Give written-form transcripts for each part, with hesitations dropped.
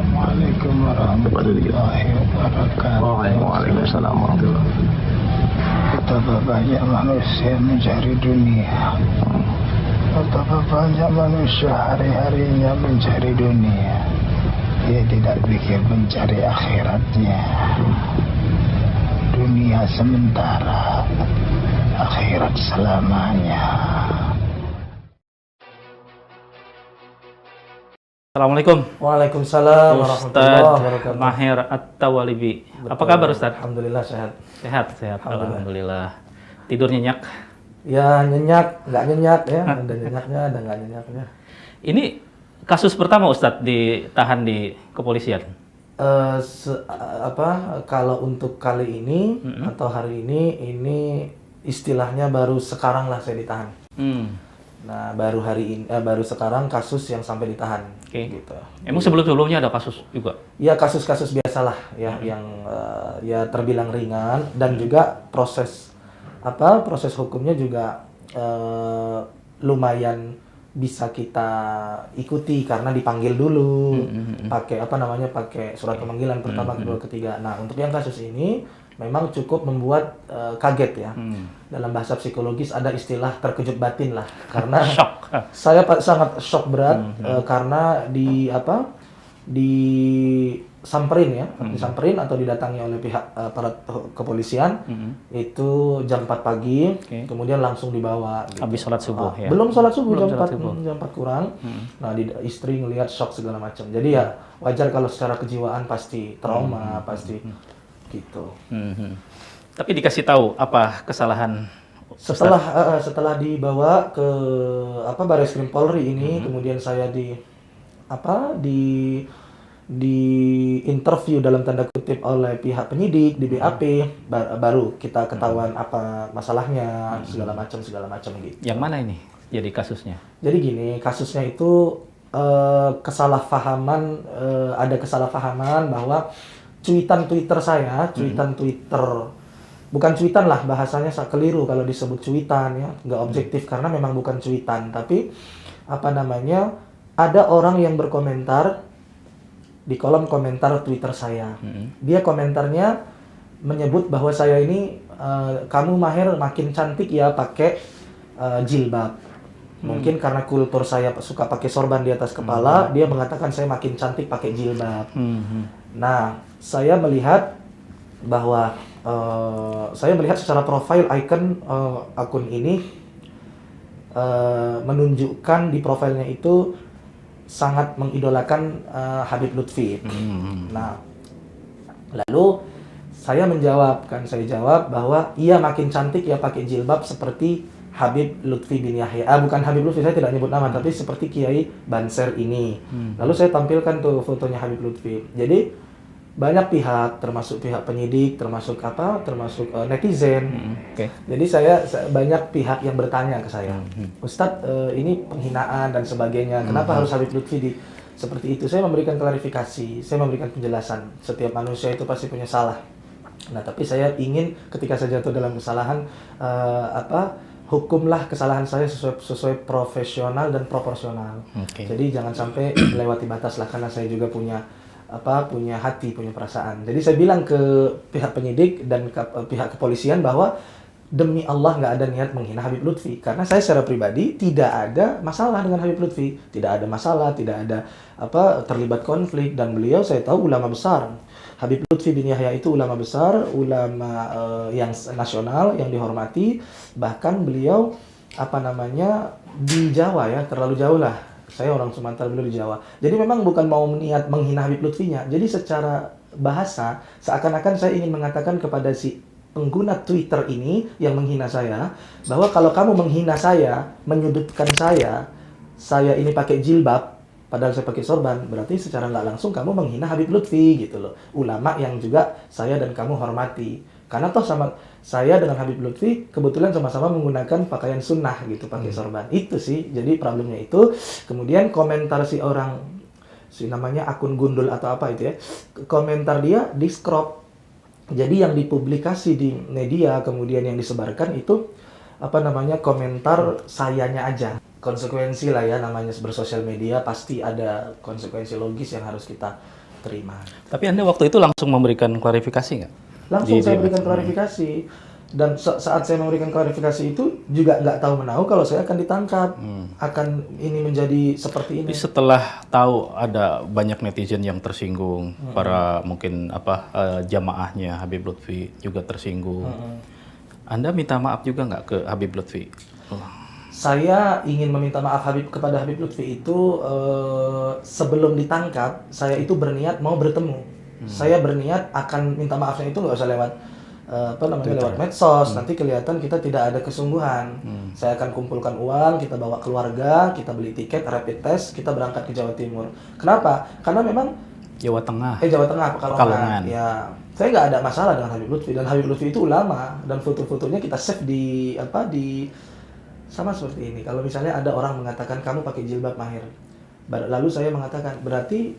Assalamualaikum warahmatullahi wabarakatuh. Waalaikumsalam warahmatullahi wabarakatuh. Betapa banyak manusia mencari dunia. Betapa banyak manusia hari-harinya mencari dunia. Dia tidak pikir mencari akhiratnya. Dunia sementara, akhirat selamanya. Assalamualaikum. Waalaikumsalam warahmatullahi Ustadz wabarakatuh. Mahir At-Tawalibi. Apa kabar Ustadz? Alhamdulillah sehat. Sehat. Alhamdulillah. Tidur nyenyak? Ya nyenyak, nggak nyenyak ya. Ada nyenyaknya, ada nggak nyenyaknya. Ini kasus pertama Ustadz ditahan di kepolisian? Kalau untuk kali ini atau hari ini istilahnya baru sekarang lah saya ditahan. Nah baru sekarang kasus yang sampai ditahan. Oke. Gitu. Emang sebelum-sebelumnya ada kasus juga? Ya kasus-kasus biasalah ya yang ya terbilang ringan dan juga proses hukumnya juga lumayan bisa kita ikuti karena dipanggil dulu pakai surat pemanggilan pertama, kedua, ketiga. Nah untuk yang kasus ini memang cukup membuat kaget ya. Dalam bahasa psikologis ada istilah terkejut batin lah karena saya sangat shock berat karena disamperin atau didatangi oleh pihak aparat kepolisian itu jam 4 pagi, kemudian langsung dibawa gitu. Habis sholat subuh ya? Belum sholat subuh, Belum jam sholat 4, subuh. jam 4 kurang. Nah, istri ngelihat shock segala macam. Jadi ya wajar kalau secara kejiwaan pasti trauma, pasti gitu. Tapi dikasih tahu apa kesalahan Setelah dibawa ke Barreskrim Polri ini, kemudian saya di interview dalam tanda kutip oleh pihak penyidik di BAP, baru kita ketahuan apa masalahnya segala macam gitu. Yang mana ini jadi kasusnya? Jadi gini, kasusnya itu ada kesalahpahaman bahwa cuitan Twitter bukan cuitan lah, bahasanya keliru kalau disebut cuitan ya, nggak objektif karena memang bukan cuitan, tapi ada orang yang berkomentar di kolom komentar Twitter saya. Dia komentarnya menyebut bahwa saya ini kamu Mahir makin cantik ya pakai jilbab. Mungkin karena kultur saya suka pakai sorban di atas kepala, dia mengatakan saya makin cantik pakai jilbab. Nah, saya melihat bahwa secara profil icon akun ini menunjukkan di profilnya itu sangat mengidolakan Habib Lutfi. Nah, lalu saya jawab bahwa iya makin cantik ya pakai jilbab seperti Habib Lutfi bin Yahya. Bukan Habib Lutfi, saya tidak nyebut nama, tapi seperti Kiai Banser ini. Lalu saya tampilkan tuh fotonya Habib Lutfi. Jadi banyak pihak, termasuk pihak penyidik, termasuk netizen. Jadi banyak pihak yang bertanya ke saya, Ustadz, ini penghinaan dan sebagainya. Kenapa harus Habib Lutfi seperti itu? Saya memberikan klarifikasi, saya memberikan penjelasan. Setiap manusia itu pasti punya salah. Nah, tapi saya ingin ketika saya jatuh dalam kesalahan, hukumlah kesalahan saya sesuai profesional dan proporsional. Jadi jangan sampai melewati batas lah, karena saya juga punya hati, punya perasaan. Jadi saya bilang ke pihak penyidik dan ke pihak kepolisian bahwa demi Allah nggak ada niat menghina Habib Lutfi, karena saya secara pribadi tidak ada masalah dengan Habib Lutfi, tidak ada masalah, tidak ada terlibat konflik, dan beliau saya tahu ulama besar. Habib Lutfi bin Yahya itu ulama besar, ulama yang nasional yang dihormati, bahkan beliau di Jawa ya, terlalu jauh lah. Saya orang Sumatera, beliau di Jawa. Jadi memang bukan mau niat menghina Habib Lutfinya. Jadi secara bahasa, seakan-akan saya ingin mengatakan kepada si pengguna Twitter ini yang menghina saya, bahwa kalau kamu menghina saya, menyudutkan saya ini pakai jilbab, padahal saya pakai sorban, berarti secara nggak langsung kamu menghina Habib Lutfi gitu loh. Ulama yang juga saya dan kamu hormati. Karena toh sama saya dengan Habib Lutfi kebetulan sama-sama menggunakan pakaian sunnah gitu, pakai sorban. Itu sih, jadi problemnya itu. Kemudian komentar namanya akun gundul atau apa itu ya, komentar dia di scrop. Jadi yang dipublikasi di media kemudian yang disebarkan itu komentar sayanya aja. Konsekuensi lah ya, namanya bersosial media pasti ada konsekuensi logis yang harus kita terima. Tapi Anda waktu itu langsung memberikan klarifikasi nggak? Langsung saya berikan klarifikasi. Dan saat saya memberikan klarifikasi itu juga nggak tahu menahu kalau saya akan ditangkap, akan ini menjadi seperti ini. Tapi setelah tahu ada banyak netizen yang tersinggung, para mungkin jamaahnya Habib Lutfi juga tersinggung. Anda minta maaf juga nggak ke Habib Lutfi? Saya ingin meminta maaf kepada Habib Lutfi itu sebelum ditangkap. Saya itu berniat mau bertemu. Saya berniat akan minta maafnya itu nggak usah lewat lewat medsos. Nanti kelihatan kita tidak ada kesungguhan. Saya akan kumpulkan uang, kita bawa keluarga, kita beli tiket, rapid test, kita berangkat ke Jawa Timur. Kenapa? Karena memang Jawa Tengah, Pekalongan. Ya, saya nggak ada masalah dengan Habib Lutfi, dan Habib Lutfi itu ulama, dan foto-fotonya kita save di sama seperti ini. Kalau misalnya ada orang mengatakan kamu pakai jilbab Maher, lalu saya mengatakan berarti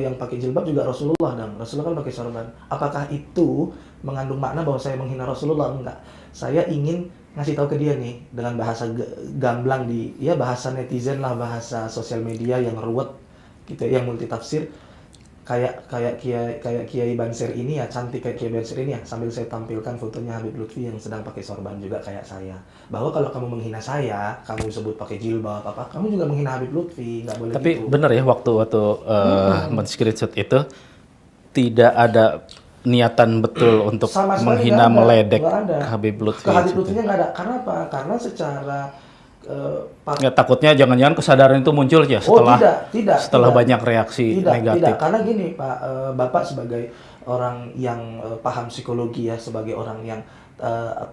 yang pakai jilbab juga Rasulullah, dan Rasulullah kan pakai sorban. Apakah itu mengandung makna bahwa saya menghina Rasulullah? Enggak. Saya ingin ngasih tahu ke dia nih dengan bahasa gamblang bahasa netizen lah, bahasa sosial media yang ruwet gitu, yang multi tafsir. Kayak Kiai Banser ini ya, cantik kayak Kiai Banser ini ya, sambil saya tampilkan fotonya Habib Lutfi yang sedang pakai sorban juga kayak saya. Bahwa kalau kamu menghina saya, kamu sebut pakai jilbab kamu juga menghina Habib Lutfi, nggak boleh. Tapi gitu. benar ya, waktu men-screenshot itu tidak ada niatan betul untuk menghina, meledek Habib Lutfi. Ke Habib Lutfinya nggak ada. Karena apa? Karena secara takutnya jangan-jangan kesadaran itu muncul ya setelah banyak reaksi negatif. Tidak, karena gini Pak, Bapak sebagai orang yang paham psikologi ya, sebagai orang yang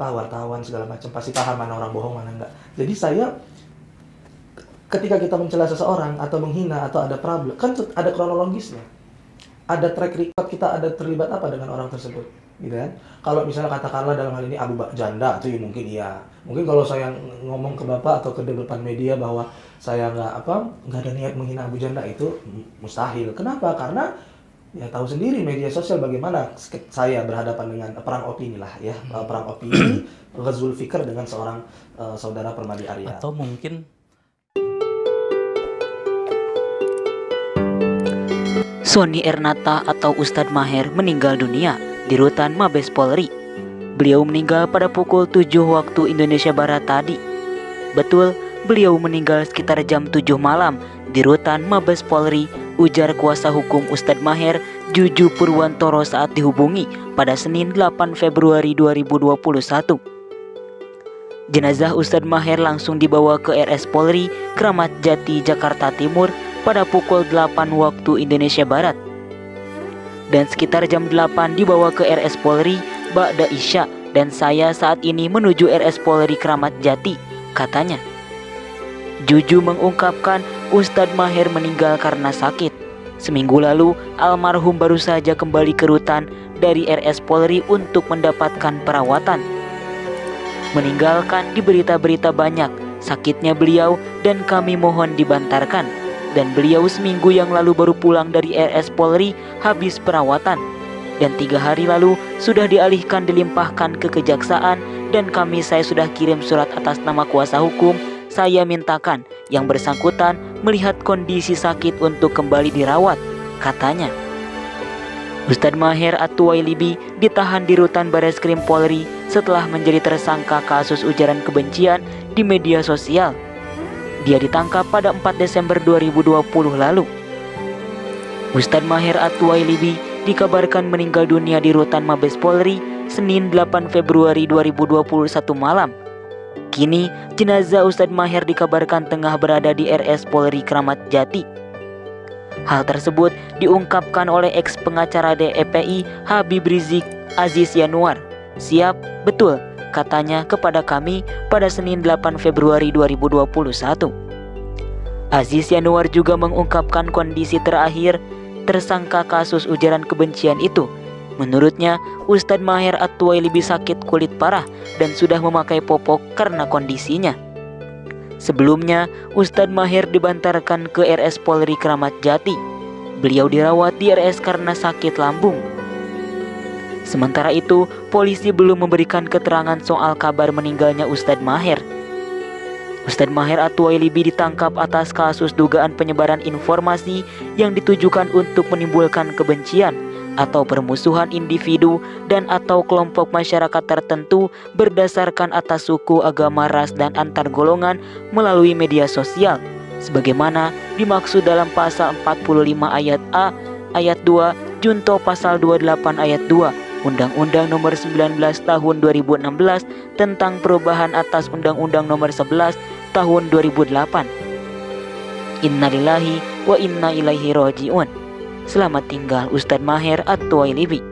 wartawan segala macam, pasti paham mana orang bohong mana enggak. Jadi saya ketika kita mencela seseorang atau menghina atau ada problem, kan ada kronologisnya, ada track record kita, ada terlibat apa dengan orang tersebut, gitu kan? Kalau misalnya katakanlah dalam hal ini Abu Bakar janda, itu mungkin iya. Mungkin kalau saya ngomong ke Bapak atau ke depan media bahwa saya nggak ada niat menghina Abu Janda, itu mustahil. Kenapa? Karena ya tahu sendiri media sosial bagaimana saya berhadapan dengan perang opini lah ya, perang opini, ghazul fikr dengan seorang saudara Permadi Arya. Atau mungkin Sony Ernata atau Ustadz Maher meninggal dunia di rutan Mabes Polri. Beliau meninggal pada pukul 7 waktu Indonesia Barat tadi. Betul, beliau meninggal sekitar jam 7 malam di rutan Mabes Polri, ujar kuasa hukum Ustadz Maher, Juju Purwantoro saat dihubungi pada Senin 8 Februari 2021. Jenazah Ustadz Maher langsung dibawa ke RS Polri, Kramat Jati, Jakarta Timur pada pukul 8 waktu Indonesia Barat. Dan sekitar jam 8 dibawa ke RS Polri Ba'da Isya, dan saya saat ini menuju RS Polri Kramat Jati, katanya. Juju mengungkapkan Ustadz Maher meninggal karena sakit. Seminggu lalu, almarhum baru saja kembali ke rutan dari RS Polri untuk mendapatkan perawatan. Meninggalkan di berita-berita banyak sakitnya beliau, dan kami mohon dibantarkan. Dan beliau seminggu yang lalu baru pulang dari RS Polri habis perawatan. Dan 3 hari lalu sudah dialihkan dilimpahkan ke kejaksaan, dan saya sudah kirim surat atas nama kuasa hukum. Saya mintakan yang bersangkutan melihat kondisi sakit untuk kembali dirawat, katanya. Ustadz Maher At-Tuwailibi ditahan di rutan Bareskrim Polri setelah menjadi tersangka kasus ujaran kebencian di media sosial. Dia ditangkap pada 4 Desember 2020 lalu. Ustadz Maher At-Tuwailibi dikabarkan meninggal dunia di rutan Mabes Polri Senin 8 Februari 2021 malam. Kini jenazah Ustadz Maher dikabarkan tengah berada di RS Polri Kramat Jati. Hal tersebut diungkapkan oleh ex pengacara DEPI Habib Rizik Aziz Yanuar. Siap, betul, katanya kepada kami pada Senin 8 Februari 2021. Aziz Yanuar juga mengungkapkan kondisi terakhir tersangka kasus ujaran kebencian itu. Menurutnya, Ustadz Maher At-Tuwailibi sakit kulit parah dan sudah memakai popok karena kondisinya. Sebelumnya, Ustadz Maher dibantarkan ke RS Polri Kramat Jati. Beliau dirawat di RS karena sakit lambung. Sementara itu, polisi belum memberikan keterangan soal kabar meninggalnya Ustadz Maher. Ustadz Maher At-Tuwailibi ditangkap atas kasus dugaan penyebaran informasi yang ditujukan untuk menimbulkan kebencian atau permusuhan individu dan atau kelompok masyarakat tertentu berdasarkan atas suku, agama, ras, dan antar golongan melalui media sosial, sebagaimana dimaksud dalam pasal 45 ayat A, ayat 2, junto pasal 28 ayat 2, Undang-Undang Nomor 19 Tahun 2016 tentang perubahan atas Undang-Undang Nomor 11 Tahun 2008. Innalillahi wa inna ilaihi raji'un. Selamat tinggal Ustadz Maher At-Tuwailibi.